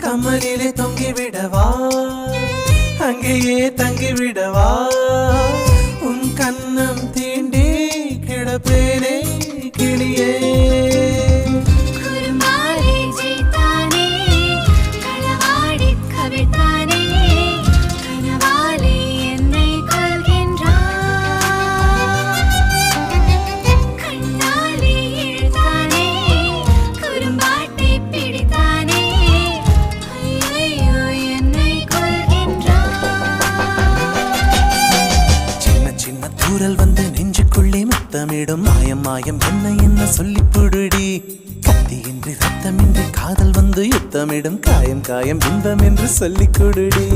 கம்மலிலே தொங்கிவிடவா அங்கேயே தங்கிவிடவா உன் கண்ணம் தீண்டி கிடப்பேனே கிளியே தூரல் வந்து நெஞ்சுக்குள்ளே முத்தமிடும் மாயம் மாயம் என்ன என்ன சொல்லி புடுடி கத்தியின்றி ரத்தமின்றி காதல் வந்து யுத்தமிடும் காயம் காயம் இன்பம் என்று சொல்லிக் கொடுடி